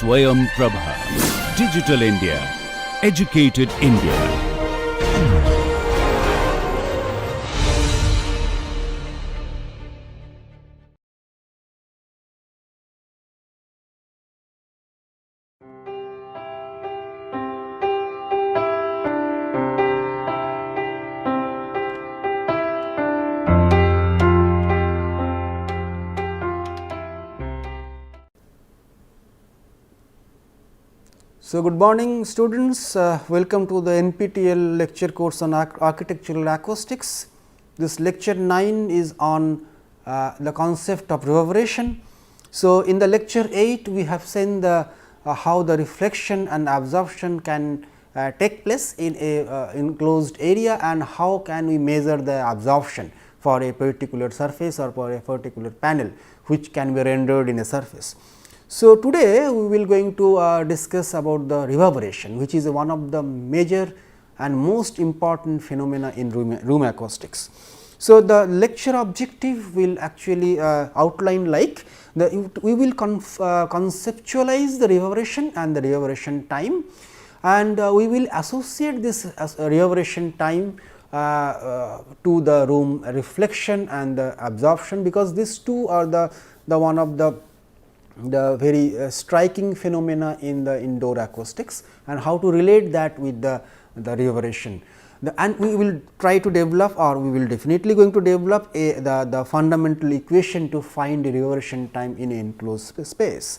SwayamPrabha. Digital India. Educated India. So, good morning students, welcome to the NPTEL lecture course on architectural acoustics. This lecture 9 is on the concept of reverberation. So, in the lecture 8 we have seen the how the reflection and absorption can take place in a enclosed area, and how can we measure the absorption for a particular surface or for a particular panel which can be rendered in a surface. So, today we will going to discuss about the reverberation, which is one of the major and most important phenomena in room acoustics. So, the lecture objective will actually outline like we will conceptualize the reverberation and the reverberation time, and we will associate this as a reverberation time to the room reflection and the absorption, because these two are the one of the very striking phenomena in the indoor acoustics, and how to relate that with the reverberation. And we will try to develop, or we will definitely going to develop the fundamental equation to find the reverberation time in an enclosed space.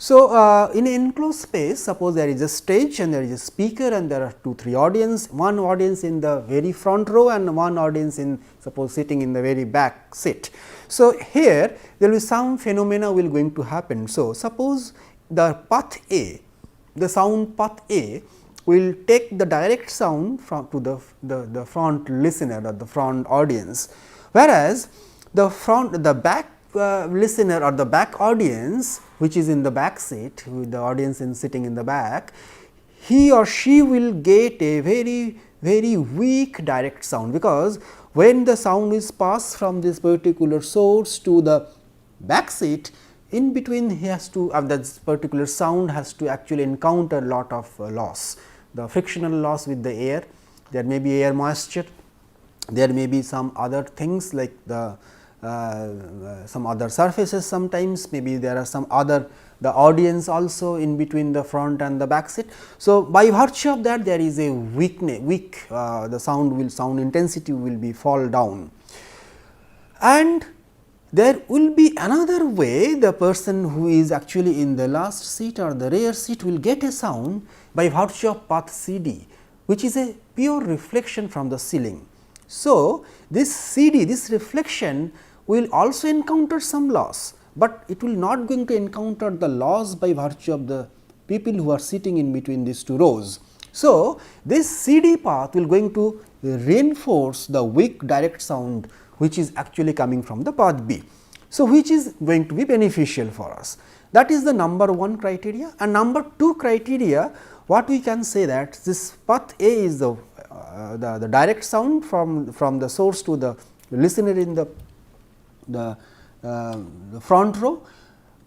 So, in an enclosed space, suppose there is a stage and there is a speaker and there are 2-3 audience, one audience in the very front row and one audience in suppose sitting in the very back seat. So, here there will be some phenomena will going to happen. So, suppose the path A, the sound path A will take the direct sound from to the front listener or the front audience, whereas the back listener or the back audience, which is in the back seat with the audience sitting in the back, he or she will get a very weak direct sound, because when the sound is passed from this particular source to the back seat, in between he has to that particular sound has to actually encounter lot of loss, the frictional loss with the air, there may be air moisture, there may be some other things like the some other surfaces, sometimes maybe there are some other the audience also in between the front and the back seat. So, by virtue of that there is a the sound intensity will be fall down, and there will be another way the person who is actually in the last seat or the rear seat will get a sound by virtue of path CD, which is a pure reflection from the ceiling. So, this CD, this reflection will also encounter some loss, but it will not going to encounter the loss by virtue of the people who are sitting in between these two rows. So, this CD path will going to reinforce the weak direct sound which is actually coming from the path B. So, which is going to be beneficial for us. That is the number 1 criteria, and number 2 criteria, what we can say that this path A is the direct sound from the source to the listener in the front row,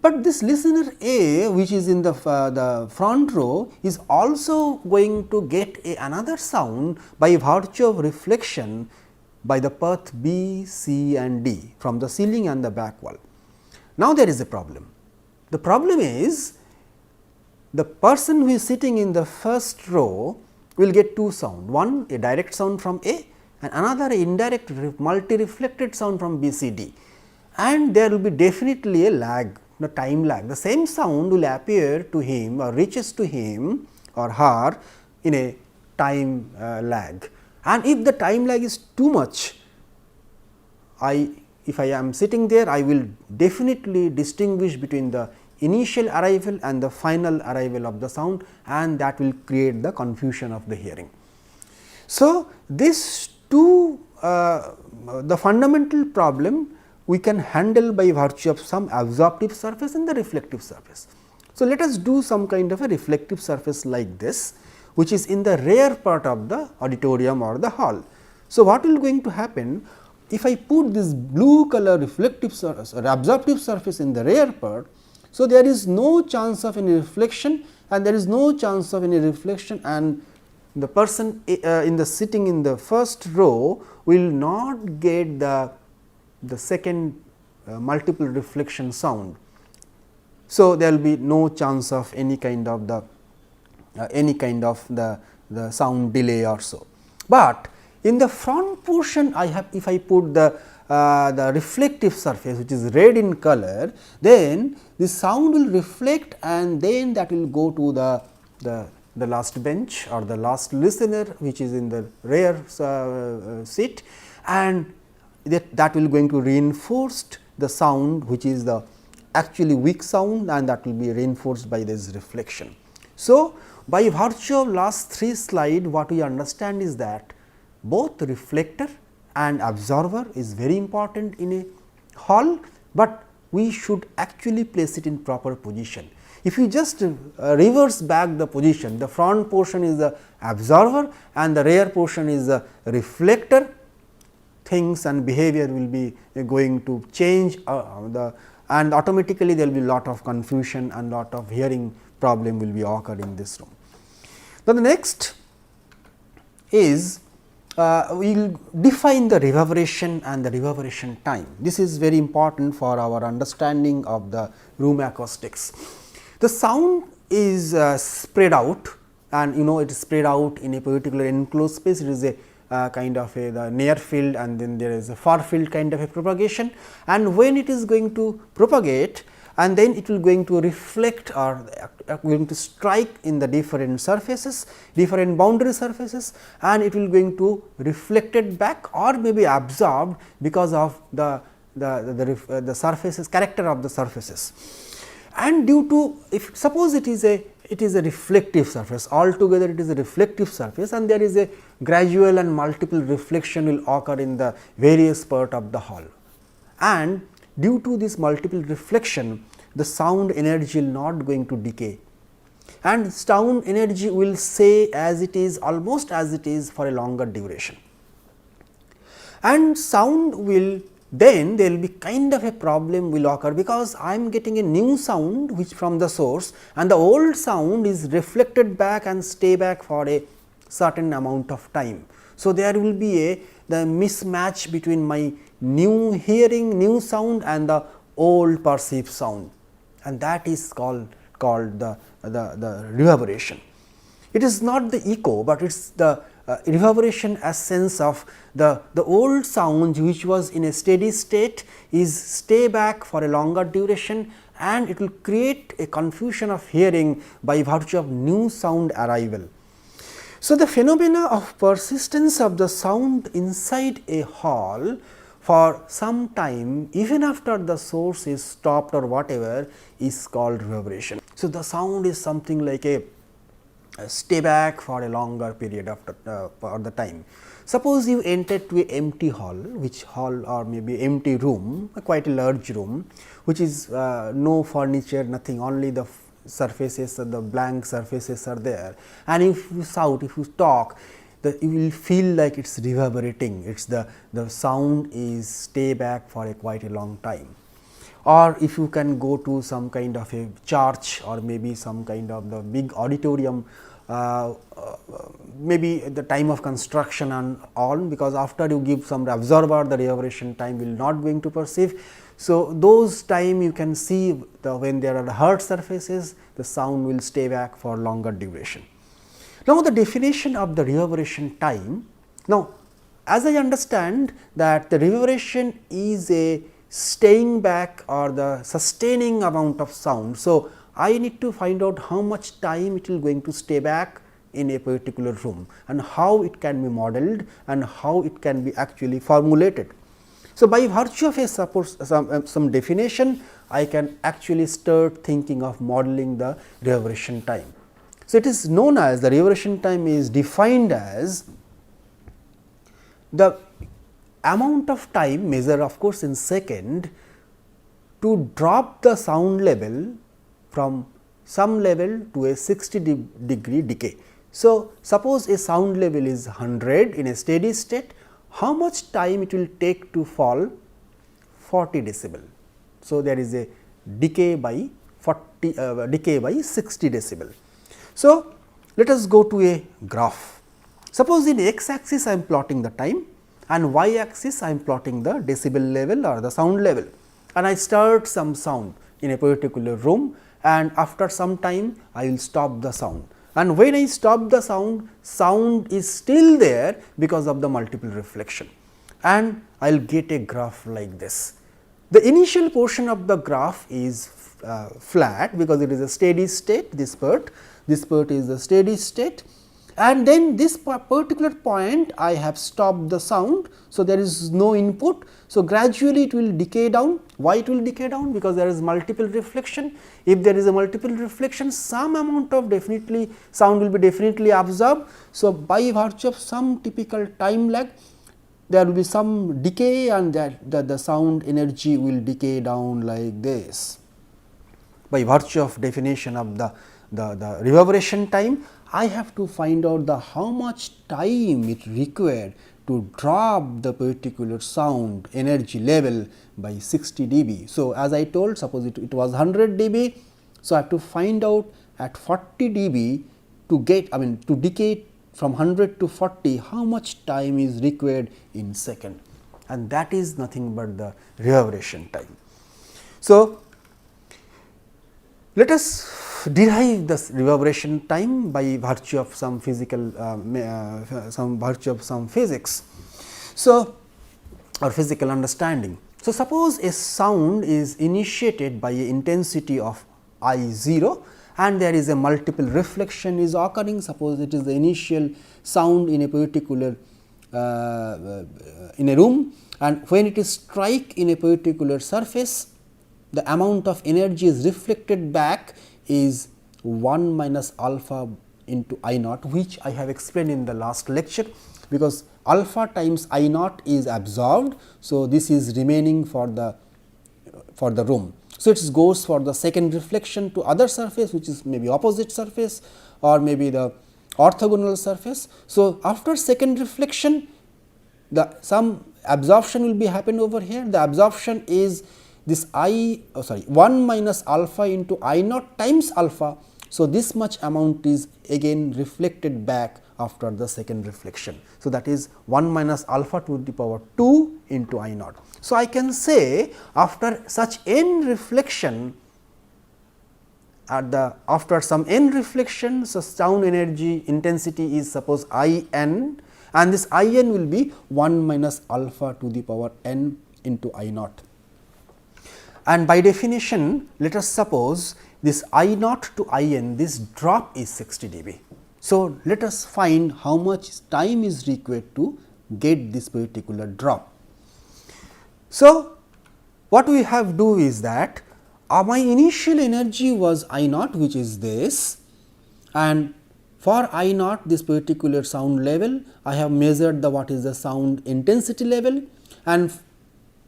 but this listener A which is in the front row is also going to get another sound by virtue of reflection by the path B, C and D from the ceiling and the back wall. Now, there is a problem. The problem is the person who is sitting in the first row will get 2 sound, one a direct sound from A and another indirect multi reflected sound from B, C, D, and there will be definitely a lag, the time lag. The same sound will appear to him or reaches to him or her in a time lag, and if the time lag is too much, if I am sitting there, I will definitely distinguish between the initial arrival and the final arrival of the sound, and that will create the confusion of the hearing. So, this two the fundamental problem we can handle by virtue of some absorptive surface and the reflective surface. So, let us do some kind of a reflective surface like this, which is in the rear part of the auditorium or the hall. So, what will going to happen if I put this blue color reflective surface or absorptive surface in the rear part, So, there is no chance of any reflection, and there is no chance of any reflection, and the person in the sitting in the first row will not get the second multiple reflection sound. So, there will be no chance of any kind of the sound delay or so. But in the front portion, I have, if I put the reflective surface which is red in color, then the sound will reflect, and then that will go to the last bench or the last listener which is in the rear seat, and that will going to reinforce the sound which is the actually weak sound, and that will be reinforced by this reflection. So, by virtue of last 3 slide, what we understand is that both reflector and absorber is very important in a hall, but we should actually place it in proper position. If you just reverse back the position, the front portion is the absorber and the rear portion is the reflector, things and behavior will be going to change and automatically there will be lot of confusion and lot of hearing problem will be occurred in this room. Now, the next is we will define the reverberation and the reverberation time. This is very important for our understanding of the room acoustics. The sound is spread out, and it is spread out in a particular enclosed space. It is a kind of the near field, and then there is a far field kind of a propagation, and when it is going to propagate, and then it will going to reflect or going to strike in the different surfaces, different boundary surfaces, and it will going to reflected back or maybe absorbed because of the surfaces, character of the surfaces. And due to, if suppose it is a reflective surface, altogether it is a reflective surface, and there is a gradual and multiple reflection will occur in the various part of the hall, and due to this multiple reflection, the sound energy will not going to decay, and sound energy will stay as it is, almost as it is for a longer duration. And sound will, then there will be kind of a problem will occur, because I am getting a new sound which from the source, and the old sound is reflected back and stay back for a certain amount of time. So, there will be the mismatch between my new hearing, new sound and the old perceived sound, and that is called the reverberation. It is not the echo, but it is the reverberation as sense of the old sound which was in a steady state is stay back for a longer duration, and it will create a confusion of hearing by virtue of new sound arrival. So, the phenomena of persistence of the sound inside a hall for some time, even after the source is stopped or whatever, is called reverberation. So, the sound is something like a stay back for a longer period of the time. Suppose you enter to a empty hall, which hall or maybe empty room, quite a large room, which is no furniture, nothing, only the surfaces, the blank surfaces are there, and if you shout, if you talk, you will feel like it is reverberating, it is the sound is stay back for a quite a long time. Or if you can go to some kind of a church or maybe some kind of the big auditorium, maybe at the time of construction and all, because after you give some absorber, the reverberation time will not going to perceive. So, those time you can see when there are hard surfaces, the sound will stay back for longer duration. Now, the definition of the reverberation time. Now, as I understand that the reverberation is a staying back or the sustaining amount of sound. So, I need to find out how much time it will going to stay back in a particular room, and how it can be modeled and how it can be actually formulated. So, by virtue of a suppose some definition, I can actually start thinking of modeling the reverberation time. So, it is known as the reverberation time is defined as the amount of time measured of course in second to drop the sound level from some level to a 60-degree decay. So, suppose a sound level is 100 in a steady state, how much time it will take to fall? 40 decibel. So, there is a decay by decay by 60 decibel. So, let us go to a graph. Suppose in x axis I am plotting the time and y axis I am plotting the decibel level or the sound level, and I start some sound in a particular room, and after some time I will stop the sound, and when I stop the sound, sound is still there because of the multiple reflection, and I will get a graph like this. The initial portion of the graph is flat because it is a steady state, this part is the steady state, and then this particular point I have stopped the sound. So, there is no input. So, gradually it will decay down. Why it will decay down? Because there is multiple reflection. If there is a multiple reflection, some amount of sound will be definitely absorbed. So, by virtue of some typical time lag, there will be some decay, and the sound energy will decay down like this. By virtue of definition of the reverberation time, I have to find out how much time it required to drop the particular sound energy level by 60 dB. So, as I told, suppose it was 100 dB. So, I have to find out at 40 dB to to decay from 100 to 40, how much time is required in second, and that is nothing but the reverberation time. So, let us derive this reverberation time by virtue of some physical some physics. So, or physical understanding. So, suppose a sound is initiated by a intensity of I0 and there is a multiple reflection is occurring. Suppose it is the initial sound in a particular in a room, and when it is strike in a particular surface, the amount of energy is reflected back is 1 minus alpha into I naught, which I have explained in the last lecture, because alpha times I naught is absorbed. So, this is remaining for the room. So, it goes for the second reflection to other surface, which is maybe opposite surface or maybe the orthogonal surface. So, after second reflection, some absorption will be happen over here. The absorption is this 1 minus alpha into I naught times alpha. So, this much amount is again reflected back after the second reflection. So, that is 1 minus alpha to the power 2 into I naught. So, I can say after such n reflection, after some n reflection, so sound energy intensity is suppose I n, and this I n will be 1 minus alpha to the power n into I naught. And by definition, let us suppose this I naught to I n, this drop is 60 dB. So, let us find how much time is required to get this particular drop. So, what we have do is that my initial energy was I naught, which is this, and for I naught, this particular sound level, I have measured what is the sound intensity level, and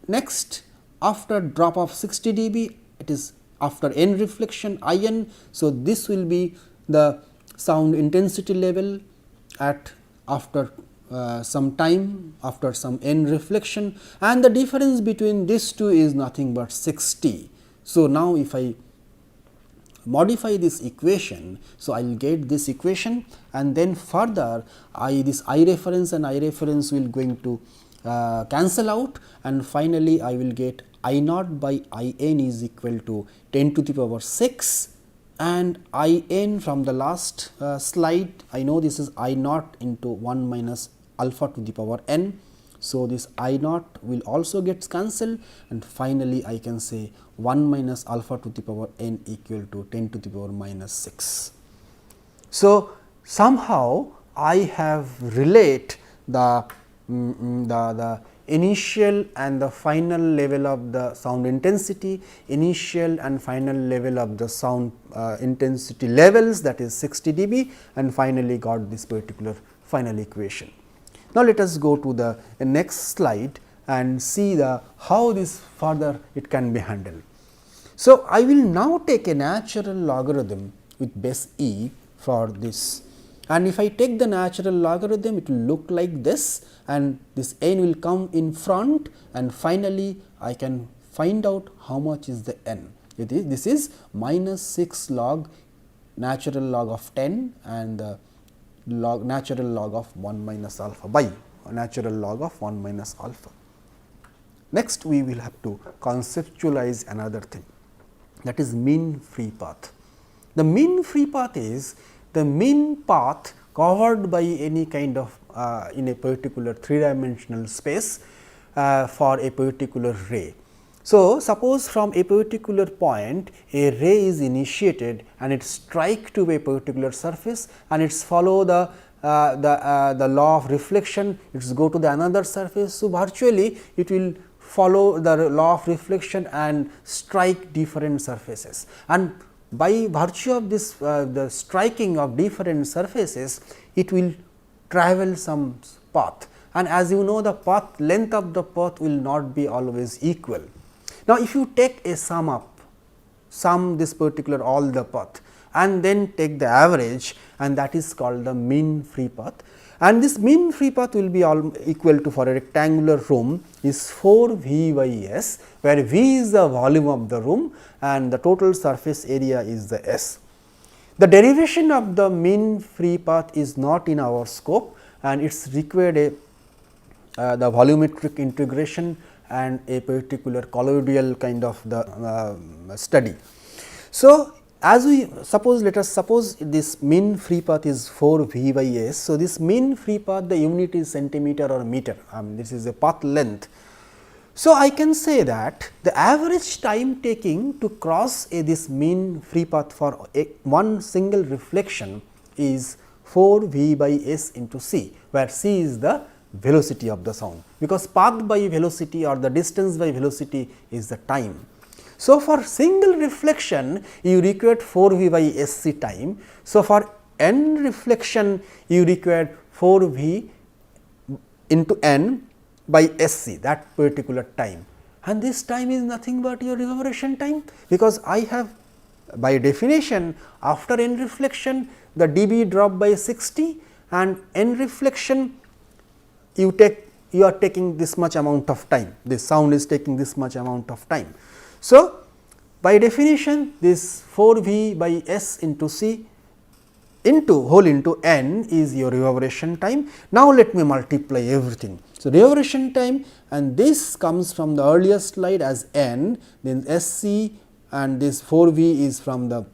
next after drop of 60 dB, it is after n reflection I n. So, this will be the sound intensity level at after some time, after some n reflection, and the difference between these two is nothing but 60. So, now if I modify this equation, so I will get this equation, and then further this I reference and I reference will going to cancel out, and finally, I will get I naught by I n is equal to 10 to the power 6, and I n from the last slide, I know this is I naught into 1 minus alpha to the power n. So, this I naught will also gets cancelled, and finally, I can say 1 minus alpha to the power n equal to 10 to the power minus 6. So, somehow I have relate the initial and the final level of the sound intensity, initial and final level of the sound intensity levels, that is 60 dB, and finally got this particular final equation. Now, let us go to the next slide and see how this further it can be handled. So, I will now take a natural logarithm with base e for this, and if I take the natural logarithm, it will look like this, and this n will come in front, and finally, I can find out how much is the n. This is minus 6 log natural log of 10 and the natural log of 1 minus alpha by natural log of 1 minus alpha. Next, we will have to conceptualize another thing, that is mean free path. The mean free path is the mean path covered by any kind of in a particular 3-dimensional space for a particular ray. So, suppose from a particular point a ray is initiated and it strike to a particular surface and it follow the law of reflection, it go to the another surface. So, virtually it will follow the law of reflection and strike different surfaces, and by virtue of this the striking of different surfaces, it will travel some path, and as you know, the path length of the path will not be always equal. Now, if you take a sum this particular all the path and then take the average, and that is called the mean free path, and this mean free path will be all equal to, for a rectangular room, is 4 V by S, where V is the volume of the room and the total surface area is the S. The derivation of the mean free path is not in our scope, and it is required the volumetric integration and a particular colloidal kind of the study. So, as we suppose, let us suppose this mean free path is 4 V by S. So, this mean free path, the unit is centimeter or meter, this is a path length. So, I can say that the average time taking to cross this mean free path for one single reflection is 4 V by S into C, where C is the velocity of the sound, because path by velocity or the distance by velocity is the time. So, for single reflection you require 4 V by S C time. So, for n reflection you require 4 V into n by S C, that particular time, and this time is nothing but your reverberation time, because I have by definition after n reflection the dB drop by 60, and n reflection you are taking this much amount of time, this sound is taking this much amount of time. So, by definition this 4 V by S into C into whole into n is your reverberation time. Now, let me multiply everything. So, reverberation time, and this comes from the earlier slide as n, then S C, and this 4 V is from the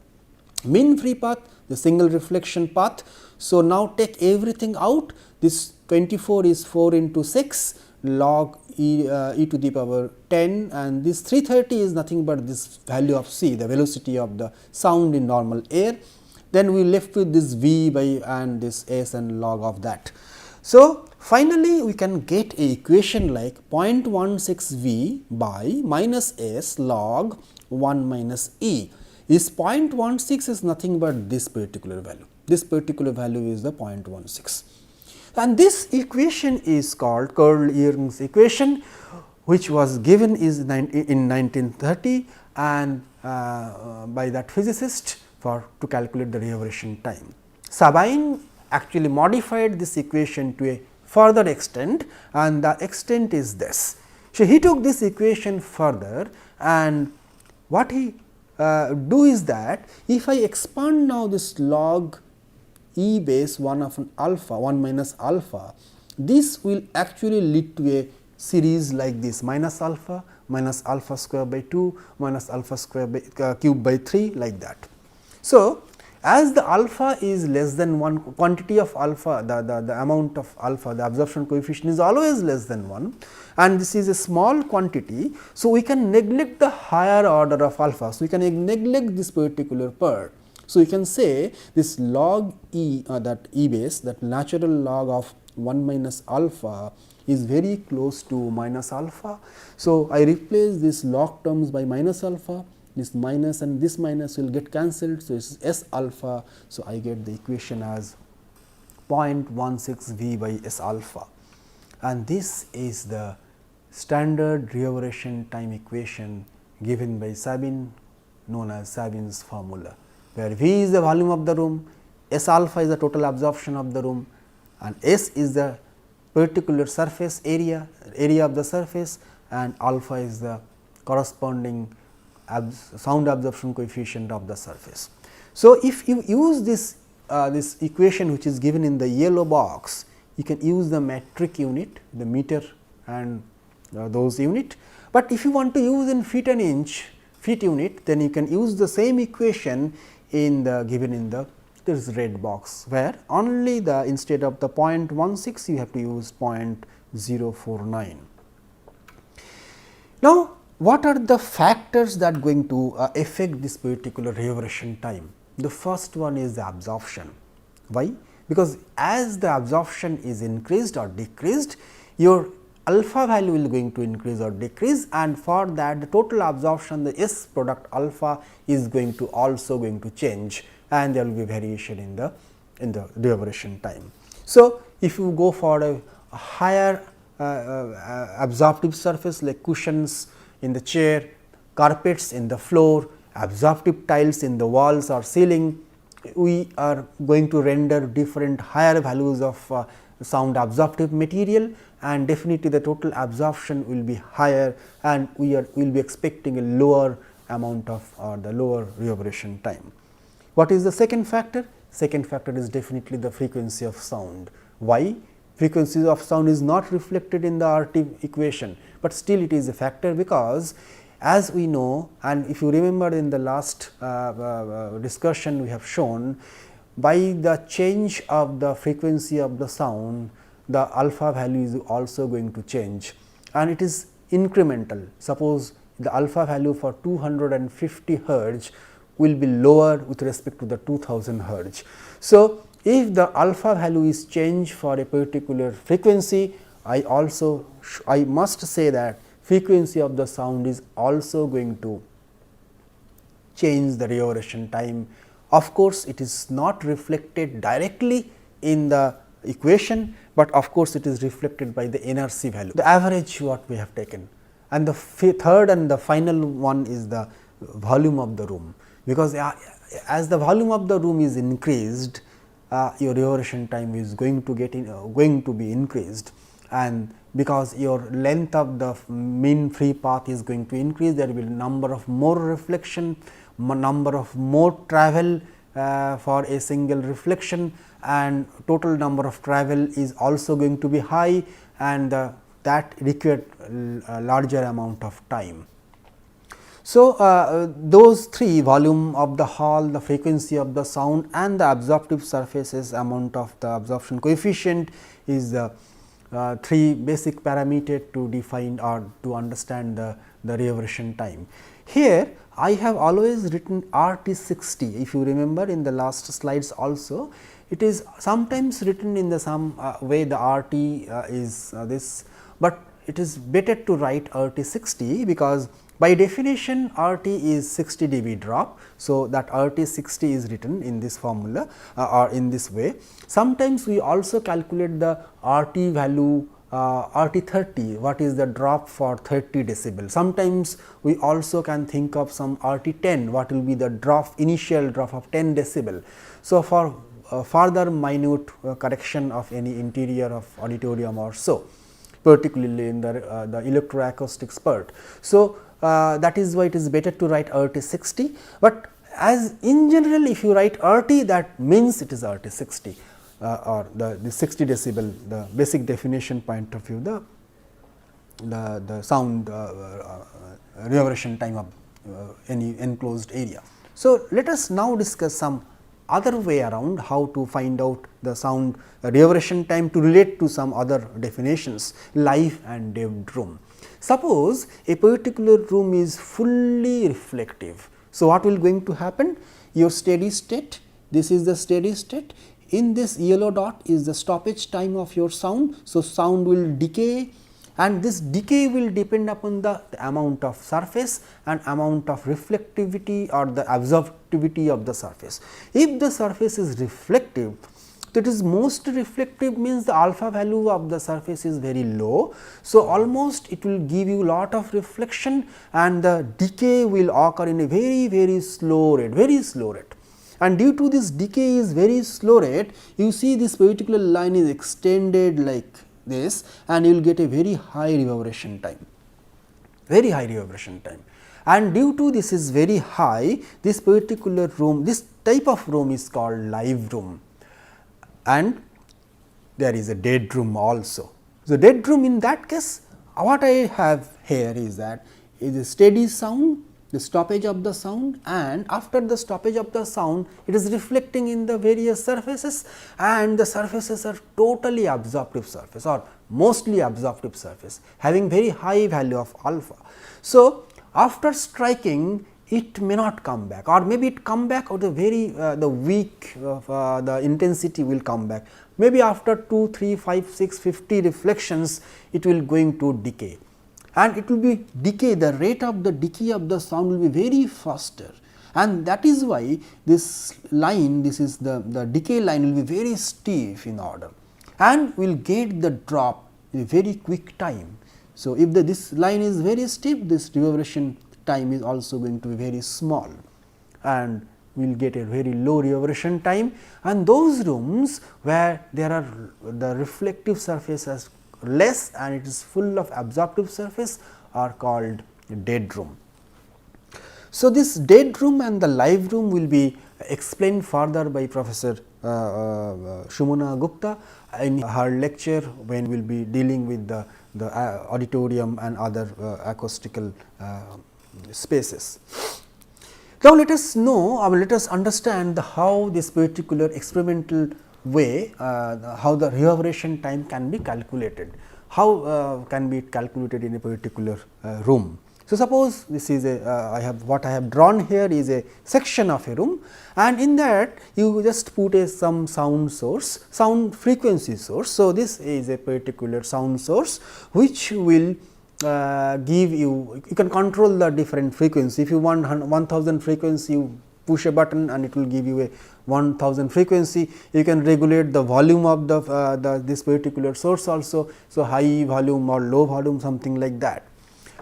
mean free path, the single reflection path. So, now take everything out, this 24 is 4 into 6 log e to the power 10, and this 330 is nothing but this value of C, the velocity of the sound in normal air. Then we left with this V by and this S and log of that. So, finally, we can get a equation like 0.16 V by minus S log 1 minus E. This 0.16 is nothing but this particular value. This particular value is the 0.16. And this equation is called Curl-Young's equation, which was given is in 1930 and by that physicist to calculate the reverberation time. Sabine actually modified this equation to a further extent, and the extent is this. So, he took this equation further, and what he do is that if I expand now this log E base 1 of an alpha 1 minus alpha, this will actually lead to a series like this minus alpha square by 2 minus alpha square by cube by 3 like that. So, as the alpha is less than 1, quantity of alpha, the amount of alpha, the absorption coefficient is always less than 1, and this is a small quantity. So, we can neglect the higher order of alpha. So, we can neglect this particular part. So, you can say this log E that E base, that natural log of 1 minus alpha is very close to minus alpha. So, I replace this log terms by minus alpha, this minus and this minus will get cancelled. So, it is S alpha. So, I get the equation as 0.16 V by S alpha, and this is the standard reverberation time equation given by Sabine, known as Sabine's formula, where V is the volume of the room, S alpha is the total absorption of the room, and S is the particular surface area of the surface, and alpha is the corresponding sound absorption coefficient of the surface. So, if you use this equation which is given in the yellow box, you can use the metric unit, the meter and those unit. But if you want to use in feet and inch, feet unit, then you can use the same equation in the given in the this red box, where only the instead of the 0.16 you have to use 0.049. Now, what are the factors that are going to affect this particular reverberation time? The first one is the absorption. Why? Because as the absorption is increased or decreased, your alpha value will going to increase or decrease, and for that the total absorption, the S product alpha is going to also going to change, and there will be variation in the reverberation time. So, if you go for a higher absorptive surface like cushions in the chair, carpets in the floor, absorptive tiles in the walls or ceiling, we are going to render different higher values of sound absorptive material, and definitely the total absorption will be higher, and we will be expecting a lower amount of the lower reverberation time. What is the second factor? Second factor is definitely the frequency of sound. Why? Frequency of sound is not reflected in the RT equation, but still it is a factor, because as we know, and if you remember in the last discussion we have shown, by the change of the frequency of the sound, the alpha value is also going to change, and it is incremental. Suppose the alpha value for 250 hertz will be lower with respect to the 2000 hertz. So, if the alpha value is changed for a particular frequency, I must say that frequency of the sound is also going to change the reverberation time. Of course, it is not reflected directly in the equation, but of course, it is reflected by the NRC value, the average what we have taken. And the third and the final one is the volume of the room, because as the volume of the room is increased, your reverberation time is going to be increased, and because your length of the mean free path is going to increase, there will be number of more reflection, number of more travel for a single reflection, and total number of travel is also going to be high, and that require a larger amount of time. So, those three, volume of the hall, the frequency of the sound, and the absorptive surfaces amount of the absorption coefficient is the three basic parameter to define or to understand the reverberation time. Here I have always written RT 60. If you remember in the last slides also, it is sometimes written in the some way the RT is this, but it is better to write RT 60, because by definition RT is 60 dB drop. So, that RT 60 is written in this formula or in this way. Sometimes we also calculate the RT value RT 30, what is the drop for 30 decibel. Sometimes we also can think of some RT 10, what will be the drop, initial drop of 10 decibel. So, for further minute correction of any interior of auditorium or so, particularly in the electroacoustics part. So, that is why it is better to write RT 60, but as in general if you write RT, that means it is RT 60 or the 60 decibel, the basic definition point of view, the sound reverberation time of any enclosed area. So, let us now discuss some other way around how to find out the sound reverberation time to relate to some other definitions, live and dead room. Suppose a particular room is fully reflective. So, what will going to happen? Your steady state, this is the steady state, in this yellow dot is the stoppage time of your sound. So, sound will decay, and this decay will depend upon the amount of surface and amount of reflectivity or the absorptivity of the surface. If the surface is reflective, that is most reflective means the alpha value of the surface is very low. So, almost it will give you lot of reflection, and the decay will occur in a very slow rate, and due to this decay is very slow rate, you see this particular line is extended like this, and you will get a very high reverberation time, and due to this is very high, this particular room, this type of room is called live room, and there is a dead room also. So, dead room, in that case what I have here is that is a steady sound, the stoppage of the sound, and after the stoppage of the sound it is reflecting in the various surfaces, and the surfaces are totally absorptive surface or mostly absorptive surface having very high value of alpha. So, after striking it may not come back, or maybe it come back or the very the weak the intensity will come back, maybe after 2, 3, 5, 6, 50 reflections it will going to decay, and it will be decay, the rate of the decay of the sound will be very faster, and that is why this line, this is the decay line will be very stiff in order, and will get the drop in a very quick time. So, if this line is very steep, this reverberation time is also going to be very small, and we will get a very low reverberation time, and those rooms where there are the reflective surface as less and it is full of absorptive surface are called dead room. So, this dead room and the live room will be explained further by Professor Shumana Gupta in her lecture when we will be dealing with the auditorium and other acoustical spaces. Now, let us know or let us understand how this particular experimental way how the reverberation time can be calculated, how can be calculated in a particular room. So, suppose this is a I have what I have drawn here is a section of a room, and in that you just put a some sound source, sound frequency source. So, this is a particular sound source which will give you can control the different frequency. If you want 1000 frequency, you push a button and it will give you a 1000 frequency. You can regulate the volume of the this particular source also. So, high volume or low volume, something like that.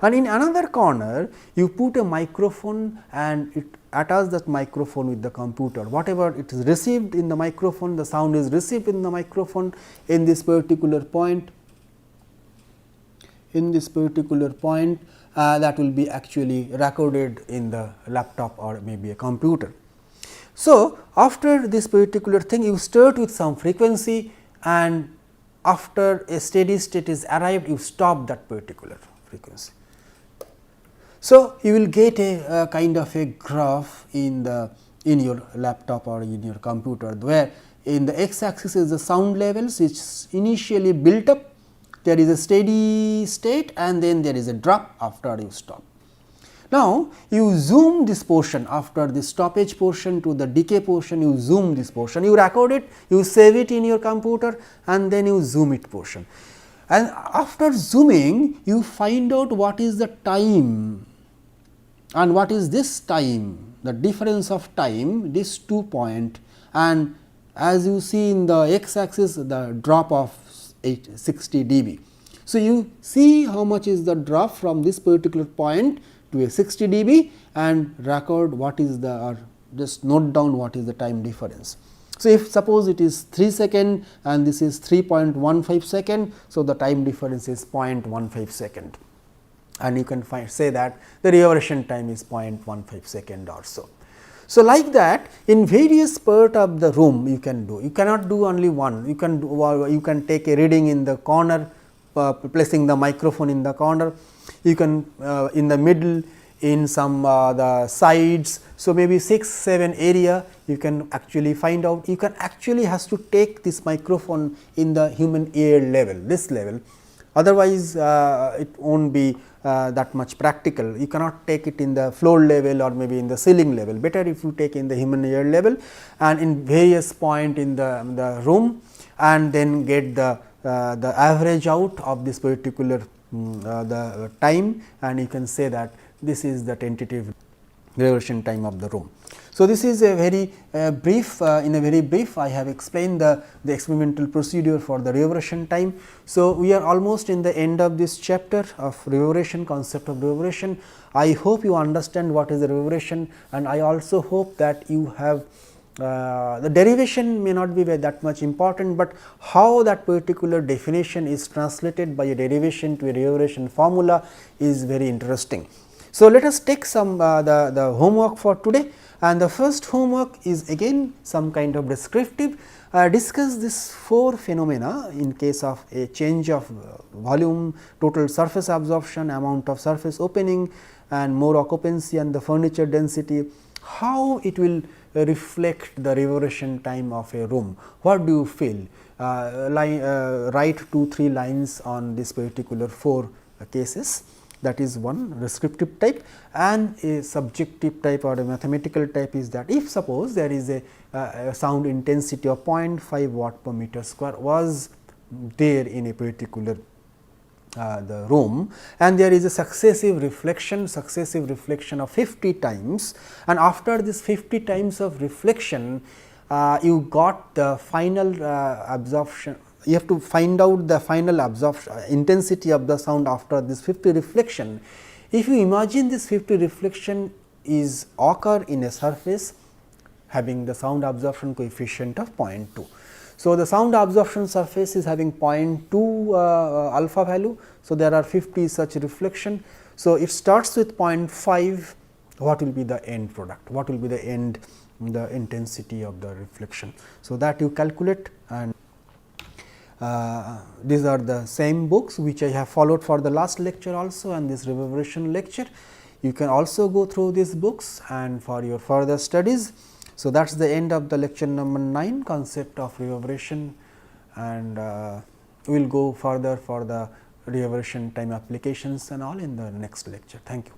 And in another corner you put a microphone and it attach that microphone with the computer. Whatever it is received in the microphone, the sound is received in the microphone in this particular point. In this particular point that will be actually recorded in the laptop or maybe a computer. So, after this particular thing you start with some frequency, and after a steady state is arrived you stop that particular frequency. So, you will get a kind of a graph in your laptop or in your computer, where in the x axis is the sound levels which initially built up, there is a steady state and then there is a drop after you stop. Now, you zoom this portion after the stoppage portion to the decay portion, you zoom this portion, you record it, you save it in your computer and then you zoom it portion. And after zooming you find out what is the time and what is this time, the difference of time, this 2 point, and as you see in the x axis the drop of 60 dB. So, you see how much is the drop from this particular point to a 60 dB and record what is the, or just note down what is the time difference. So, if suppose it is 3 second and this is 3.15 second. So, the time difference is 0.15 second, and you can say that the reverberation time is 0.15 second or so. So, like that in various part of the room you can do, you cannot do only one, you can do, you can take a reading in the corner, placing the microphone in the corner, you can in the middle, in some the sides. So, maybe 6, 7 area you can actually find out, you can actually has to take this microphone in the human ear level, this level, otherwise it will not be that much practical. You cannot take it in the floor level or maybe in the ceiling level, better if you take in the human ear level and in various point in the room, and then get the average out of this particular the time, and you can say that this is the tentative reverberation time of the room. So, this is a very brief, in a very brief I have explained the experimental procedure for the reverberation time. So, we are almost in the end of this chapter of reverberation, concept of reverberation. I hope you understand what is the reverberation, and I also hope that you have the derivation may not be that much important, but how that particular definition is translated by a derivation to a reverberation formula is very interesting. So, let us take some the homework for today, and the first homework is again some kind of descriptive. Discuss this 4 phenomena in case of a change of volume, total surface absorption, amount of surface opening and more occupancy and the furniture density, how it will reflect the reverberation time of a room. What do you feel? Write 2-3 lines on this particular 4 cases. That is one descriptive type, and a subjective type or a mathematical type is that if suppose there is a sound intensity of 0.5 watt per meter square was there in a particular the room, and there is a successive reflection of 50 times, and after this 50 times of reflection you got the final absorption. You have to find out the final absorption intensity of the sound after this 50 reflection. If you imagine this 50 reflection is occur in a surface having the sound absorption coefficient of 0.2. So, the sound absorption surface is having 0.2 alpha value. So, there are 50 such reflection. So, it starts with 0.5. What will be the end product? What will be the end the intensity of the reflection? So, that you calculate, and these are the same books which I have followed for the last lecture also and this reverberation lecture. You can also go through these books and for your further studies. So, that is the end of the lecture number 9, concept of reverberation, and we will go further for the reverberation time applications and all in the next lecture. Thank you.